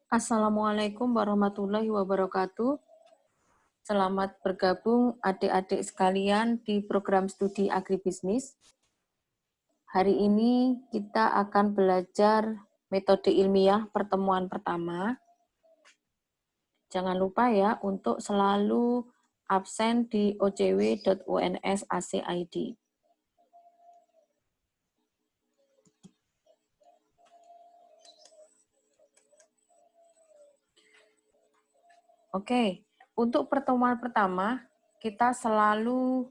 Assalamualaikum warahmatullahi wabarakatuh. Selamat bergabung adik-adik sekalian di program studi agribisnis. Hari ini kita akan belajar metode ilmiah pertemuan pertama. Jangan lupa ya untuk selalu absen di ocw.uns.ac.id. Oke, untuk pertemuan pertama, kita selalu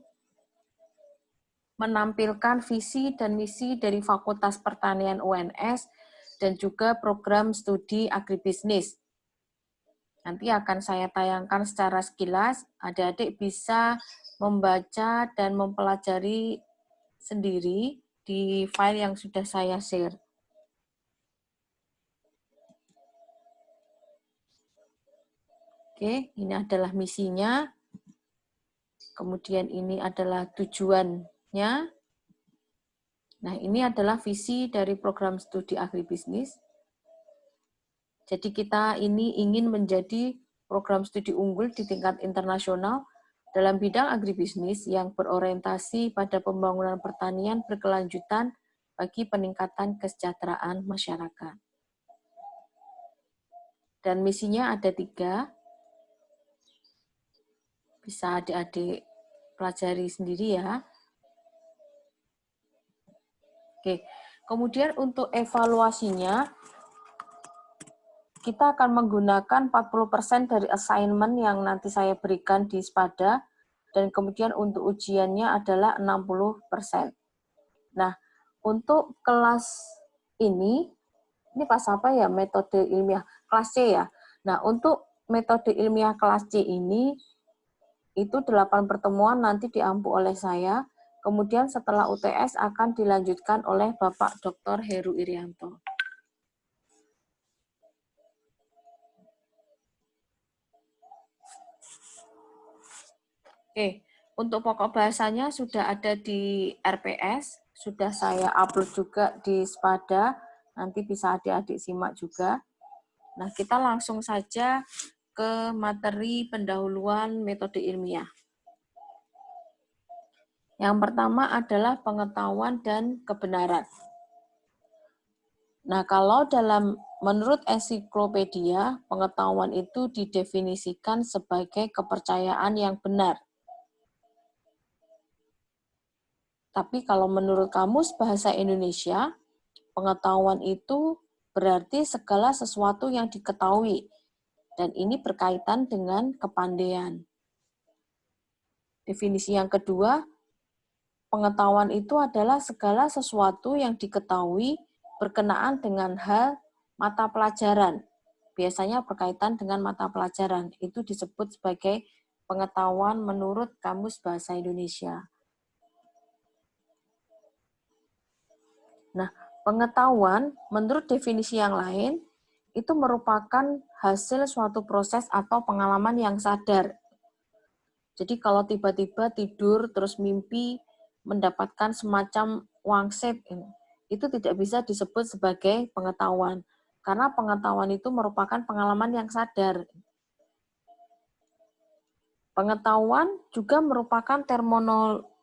menampilkan visi dan misi dari Fakultas Pertanian UNS dan juga program studi agribisnis. Nanti akan saya tayangkan secara sekilas, adik-adik bisa membaca dan mempelajari sendiri di file yang sudah saya share. Oke, ini adalah misinya. Kemudian ini adalah tujuannya. Nah, ini adalah visi dari program studi agribisnis. Jadi kita ini ingin menjadi program studi unggul di tingkat internasional dalam bidang agribisnis yang berorientasi pada pembangunan pertanian berkelanjutan bagi peningkatan kesejahteraan masyarakat. Dan misinya ada 3. Bisa adik-adik pelajari sendiri ya. Oke, kemudian untuk evaluasinya, kita akan menggunakan 40% dari assignment yang nanti saya berikan di SPADA, dan kemudian untuk ujiannya adalah 60%. Nah, untuk kelas ini kelas apa ya, metode ilmiah, kelas C ya. Nah, untuk metode ilmiah kelas C ini, itu 8 pertemuan nanti diampu oleh saya, kemudian setelah UTS akan dilanjutkan oleh Bapak Dr. Heru Irianto. Oke, untuk pokok bahasanya sudah ada di RPS, sudah saya upload juga di SPADA, nanti bisa adik-adik simak juga. Nah, kita langsung saja ke materi pendahuluan metode ilmiah. Yang pertama adalah pengetahuan dan kebenaran. Nah, kalau menurut ensiklopedia, pengetahuan itu didefinisikan sebagai kepercayaan yang benar. Tapi kalau menurut Kamus Bahasa Indonesia, pengetahuan itu berarti segala sesuatu yang diketahui, dan ini berkaitan dengan kepandaian. Definisi yang kedua, pengetahuan itu adalah segala sesuatu yang diketahui berkenaan dengan hal mata pelajaran. Biasanya berkaitan dengan mata pelajaran. Itu disebut sebagai pengetahuan menurut Kamus Bahasa Indonesia. Nah, pengetahuan menurut definisi yang lain itu merupakan hasil suatu proses atau pengalaman yang sadar. Jadi kalau tiba-tiba tidur terus mimpi mendapatkan semacam wangsit, itu tidak bisa disebut sebagai pengetahuan. Karena pengetahuan itu merupakan pengalaman yang sadar. Pengetahuan juga merupakan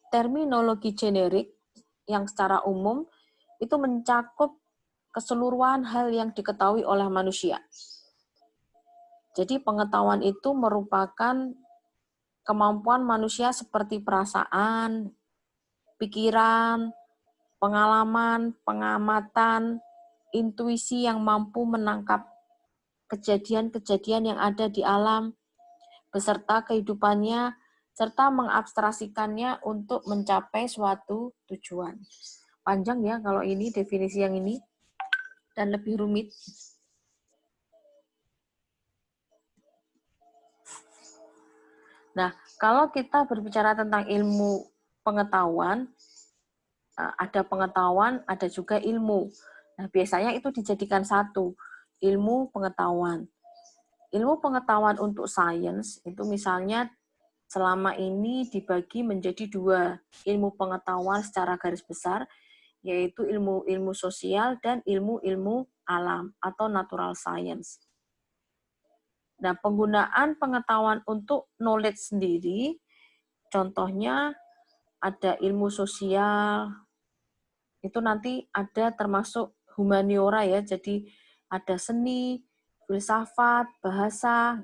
terminologi generik yang secara umum itu mencakup keseluruhan hal yang diketahui oleh manusia. Jadi pengetahuan itu merupakan kemampuan manusia seperti perasaan, pikiran, pengalaman, pengamatan, intuisi yang mampu menangkap kejadian-kejadian yang ada di alam, beserta kehidupannya, serta mengabstraksikannya untuk mencapai suatu tujuan. Panjang ya kalau ini definisi yang ini, dan lebih rumit. Nah, kalau kita berbicara tentang ilmu pengetahuan, ada pengetahuan, ada juga ilmu. Nah, biasanya itu dijadikan satu, ilmu pengetahuan. Ilmu pengetahuan untuk sains, itu misalnya selama ini dibagi menjadi 2, ilmu pengetahuan secara garis besar, yaitu ilmu sosial dan ilmu alam atau natural science. Nah, penggunaan pengetahuan untuk knowledge sendiri, contohnya ada ilmu sosial, itu nanti ada termasuk humaniora ya, jadi ada seni, filsafat, bahasa,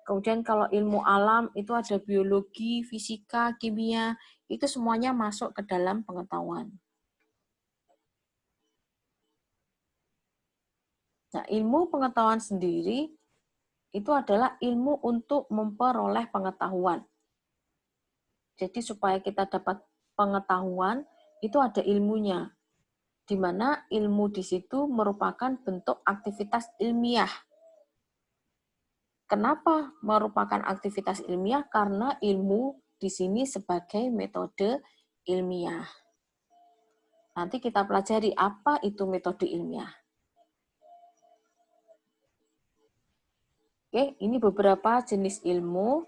kemudian kalau ilmu alam itu ada biologi, fisika, kimia, itu semuanya masuk ke dalam pengetahuan. Nah, ilmu pengetahuan sendiri itu adalah ilmu untuk memperoleh pengetahuan. Jadi supaya kita dapat pengetahuan, itu ada ilmunya. Di mana ilmu di situ merupakan bentuk aktivitas ilmiah. Kenapa merupakan aktivitas ilmiah? Karena ilmu di sini sebagai metode ilmiah. Nanti kita pelajari apa itu metode ilmiah. Oke, ini beberapa jenis ilmu.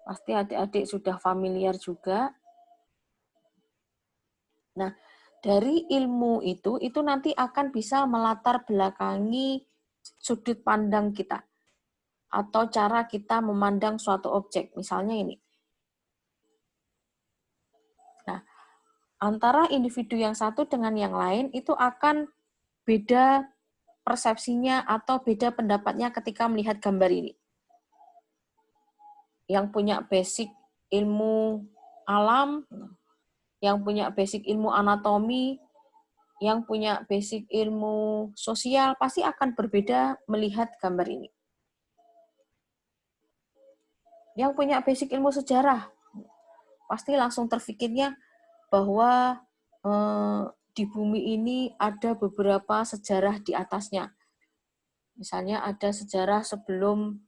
Pasti adik-adik sudah familiar juga. Nah, dari ilmu itu nanti akan bisa melatar belakangi sudut pandang kita atau cara kita memandang suatu objek. Misalnya ini. Nah, antara individu yang satu dengan yang lain itu akan beda persepsinya atau beda pendapatnya ketika melihat gambar ini. Yang punya basic ilmu alam, yang punya basic ilmu anatomi, yang punya basic ilmu sosial, pasti akan berbeda melihat gambar ini. Yang punya basic ilmu sejarah, pasti langsung terfikirnya bahwa di bumi ini ada beberapa sejarah di atasnya. Misalnya ada sejarah sebelum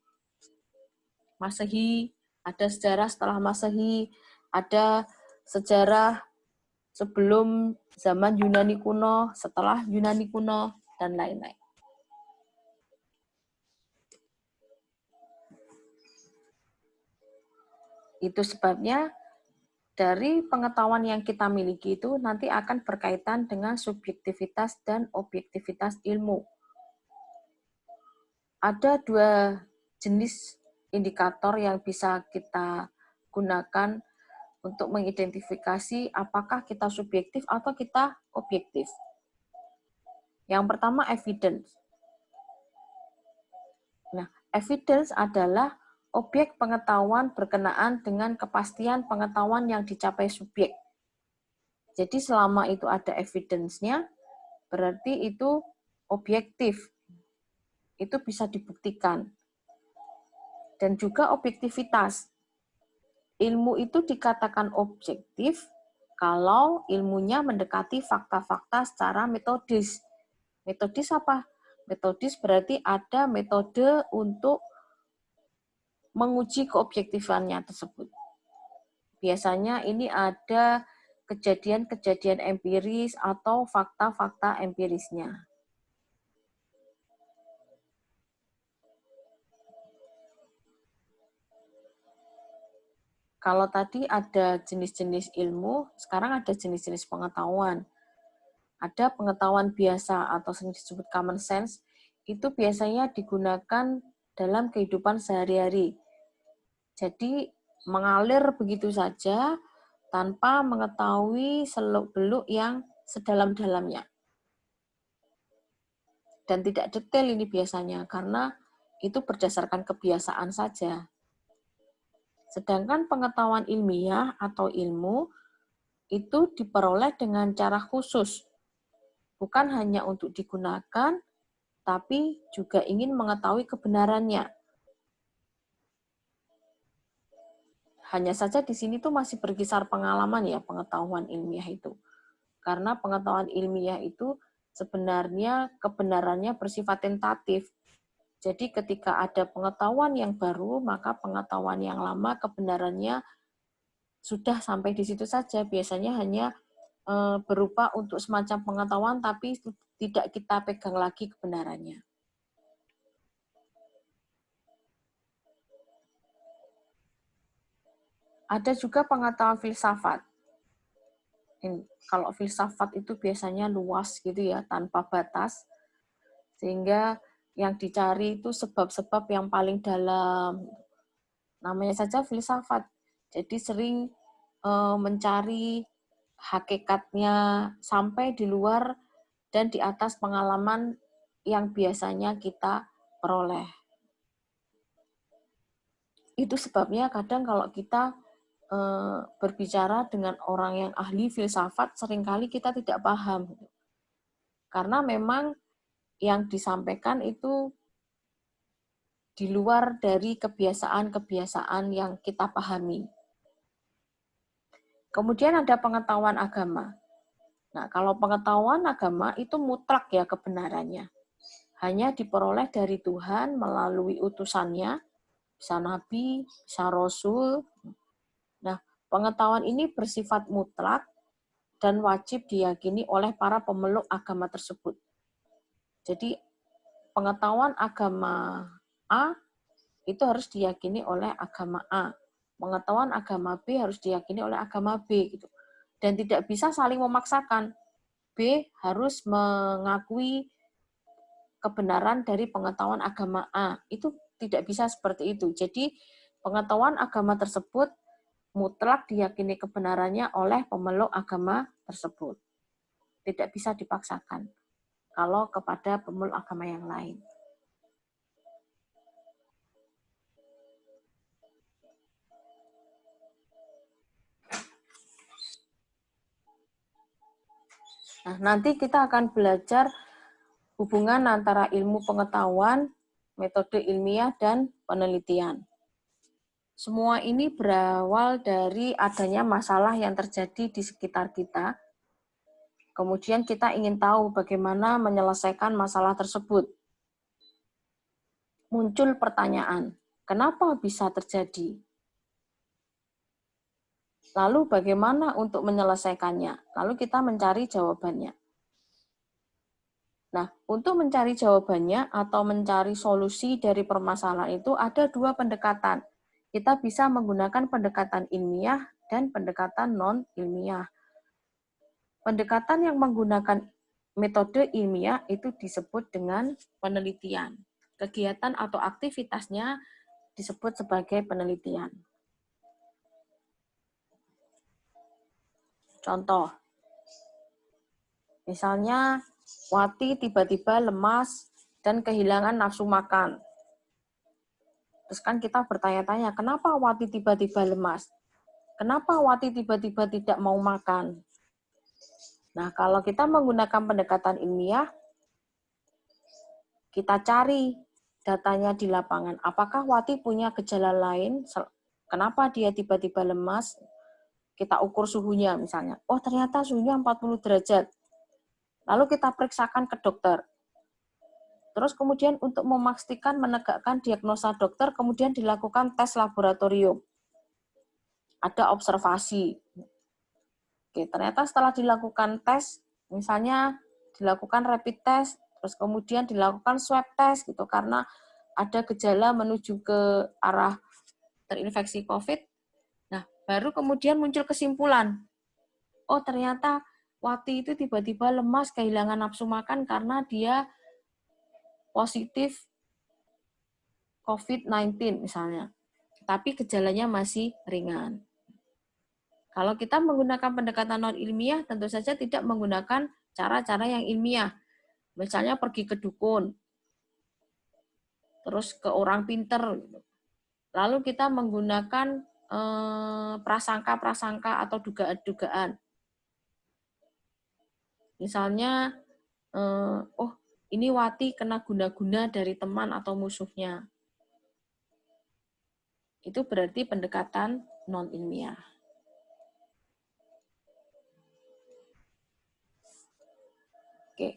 Masehi, ada sejarah setelah Masehi, ada sejarah sebelum zaman Yunani kuno, setelah Yunani kuno, dan lain-lain. Itu sebabnya dari pengetahuan yang kita miliki itu nanti akan berkaitan dengan subjektivitas dan objektivitas ilmu. Ada dua jenis indikator yang bisa kita gunakan untuk mengidentifikasi apakah kita subjektif atau kita objektif. Yang pertama, evidence. Nah, evidence adalah objek pengetahuan berkenaan dengan kepastian pengetahuan yang dicapai subjek. Jadi selama itu ada evidence-nya, berarti itu objektif. Itu bisa dibuktikan. Dan juga objektivitas. Ilmu itu dikatakan objektif kalau ilmunya mendekati fakta-fakta secara metodis. Metodis apa? Metodis berarti ada metode untuk menguji keobjektifannya tersebut. Biasanya ini ada kejadian-kejadian empiris atau fakta-fakta empirisnya. Kalau tadi ada jenis-jenis ilmu, sekarang ada jenis-jenis pengetahuan. Ada pengetahuan biasa atau sering disebut common sense, itu biasanya digunakan dalam kehidupan sehari-hari. Jadi mengalir begitu saja tanpa mengetahui seluk-beluk yang sedalam-dalamnya. Dan tidak detail ini biasanya, karena itu berdasarkan kebiasaan saja. Sedangkan pengetahuan ilmiah atau ilmu itu diperoleh dengan cara khusus. Bukan hanya untuk digunakan, tapi juga ingin mengetahui kebenarannya. Hanya saja di sini tuh masih berkisar pengalaman ya, pengetahuan ilmiah itu. Karena pengetahuan ilmiah itu sebenarnya kebenarannya bersifat tentatif. Jadi ketika ada pengetahuan yang baru, maka pengetahuan yang lama kebenarannya sudah sampai di situ saja. Biasanya hanya berupa untuk semacam pengetahuan, tapi tidak kita pegang lagi kebenarannya. Ada juga pengetahuan filsafat. Kalau filsafat itu biasanya luas gitu ya, tanpa batas. Sehingga yang dicari itu sebab-sebab yang paling dalam. Namanya saja filsafat. Jadi sering mencari hakikatnya sampai di luar dan di atas pengalaman yang biasanya kita peroleh. Itu sebabnya kadang kalau kita berbicara dengan orang yang ahli filsafat, seringkali kita tidak paham. Karena memang yang disampaikan itu di luar dari kebiasaan-kebiasaan yang kita pahami. Kemudian ada pengetahuan agama. Nah, kalau pengetahuan agama itu mutlak ya kebenarannya. Hanya diperoleh dari Tuhan melalui utusannya, bisa nabi, bisa rasul. Nah, pengetahuan ini bersifat mutlak dan wajib diyakini oleh para pemeluk agama tersebut. Jadi, pengetahuan agama A itu harus diyakini oleh agama A. Pengetahuan agama B harus diyakini oleh agama B gitu. Dan tidak bisa saling memaksakan. B harus mengakui kebenaran dari pengetahuan agama A. Itu tidak bisa seperti itu. Jadi pengetahuan agama tersebut mutlak diyakini kebenarannya oleh pemeluk agama tersebut. Tidak bisa dipaksakan kalau kepada pemeluk agama yang lain. Nah, nanti kita akan belajar hubungan antara ilmu pengetahuan, metode ilmiah, dan penelitian. Semua ini berawal dari adanya masalah yang terjadi di sekitar kita. Kemudian kita ingin tahu bagaimana menyelesaikan masalah tersebut. Muncul pertanyaan, kenapa bisa terjadi? Lalu bagaimana untuk menyelesaikannya? Lalu kita mencari jawabannya. Nah, untuk mencari jawabannya atau mencari solusi dari permasalahan itu ada dua pendekatan. Kita bisa menggunakan pendekatan ilmiah dan pendekatan non-ilmiah. Pendekatan yang menggunakan metode ilmiah itu disebut dengan penelitian. Kegiatan atau aktivitasnya disebut sebagai penelitian. Contoh, misalnya Wati tiba-tiba lemas dan kehilangan nafsu makan. Terus kan kita bertanya-tanya, kenapa Wati tiba-tiba lemas? Kenapa Wati tiba-tiba tidak mau makan? Nah, kalau kita menggunakan pendekatan ilmiah, kita cari datanya di lapangan. Apakah Wati punya gejala lain? Kenapa dia tiba-tiba lemas? Kita ukur suhunya misalnya. Oh, ternyata suhunya 40 derajat. Lalu kita periksakan ke dokter. Terus kemudian untuk memastikan menegakkan diagnosa dokter, kemudian dilakukan tes laboratorium. Ada observasi. Oke, ternyata setelah dilakukan tes, misalnya dilakukan rapid test, terus kemudian dilakukan swab test gitu karena ada gejala menuju ke arah terinfeksi COVID. Nah, baru kemudian muncul kesimpulan. Oh, ternyata Wati itu tiba-tiba lemas, kehilangan nafsu makan karena dia positif COVID-19 misalnya. Tapi gejalanya masih ringan. Kalau kita menggunakan pendekatan non-ilmiah, tentu saja tidak menggunakan cara-cara yang ilmiah. Misalnya pergi ke dukun, terus ke orang pinter. Lalu kita menggunakan prasangka-prasangka atau dugaan-dugaan. Misalnya, oh ini Wati kena guna-guna dari teman atau musuhnya. Itu berarti pendekatan non-ilmiah. Oke.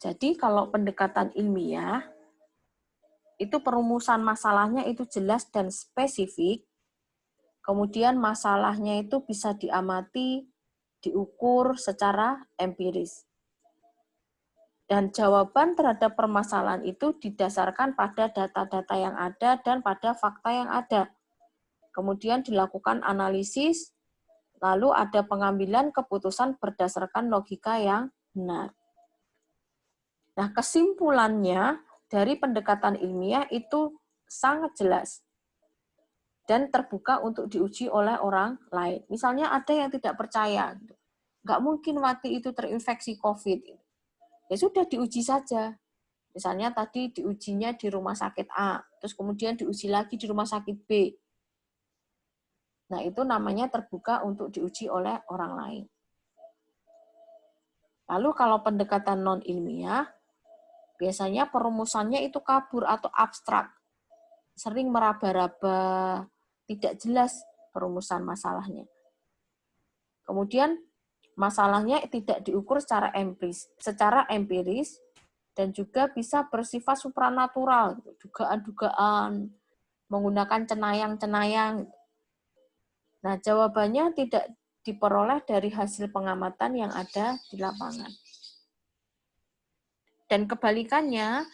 Jadi kalau pendekatan ilmiah, itu perumusan masalahnya itu jelas dan spesifik. Kemudian masalahnya itu bisa diamati, diukur secara empiris. Dan jawaban terhadap permasalahan itu didasarkan pada data-data yang ada dan pada fakta yang ada. Kemudian dilakukan analisis, lalu ada pengambilan keputusan berdasarkan logika yang benar. Nah, kesimpulannya dari pendekatan ilmiah itu sangat jelas dan terbuka untuk diuji oleh orang lain. Misalnya ada yang tidak percaya, nggak mungkin Wati itu terinfeksi COVID. Ya sudah diuji saja. Misalnya tadi diujinya di rumah sakit A, terus kemudian diuji lagi di rumah sakit B. Nah, itu namanya terbuka untuk diuji oleh orang lain. Lalu kalau pendekatan non-ilmiah, biasanya perumusannya itu kabur atau abstrak. Sering meraba-raba, tidak jelas perumusan masalahnya. Kemudian masalahnya tidak diukur secara empiris dan juga bisa bersifat supranatural, dugaan-dugaan, menggunakan cenayang-cenayang. Nah, jawabannya tidak diperoleh dari hasil pengamatan yang ada di lapangan. Dan kebalikannya,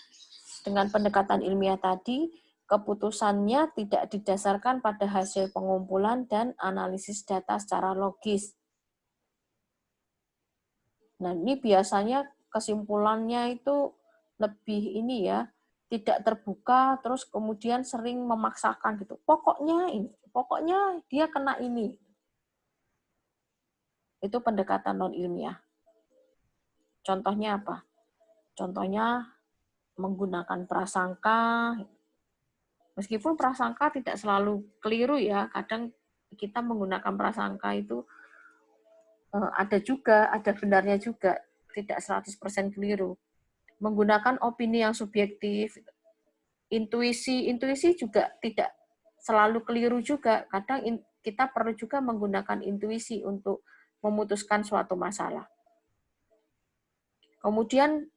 dengan pendekatan ilmiah tadi, keputusannya tidak didasarkan pada hasil pengumpulan dan analisis data secara logis. Nah, ini biasanya kesimpulannya itu lebih ini ya, tidak terbuka, terus kemudian sering memaksakan gitu. Pokoknya dia kena ini. Itu pendekatan non-ilmiah. Contohnya apa? Contohnya menggunakan prasangka. Meskipun prasangka tidak selalu keliru ya, kadang kita menggunakan prasangka itu ada benarnya juga, tidak 100% keliru. Menggunakan opini yang subjektif, intuisi juga tidak selalu keliru juga. Kadang kita perlu juga menggunakan intuisi untuk memutuskan suatu masalah. Kemudian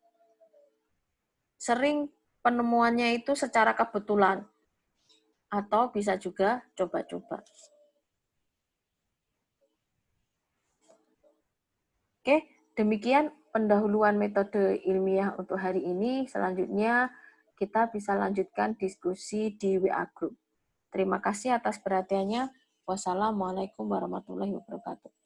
sering penemuannya itu secara kebetulan atau bisa juga coba-coba. Oke, demikian pendahuluan metode ilmiah untuk hari ini. Selanjutnya kita bisa lanjutkan diskusi di WA Group. Terima kasih atas perhatiannya. Wassalamualaikum warahmatullahi wabarakatuh.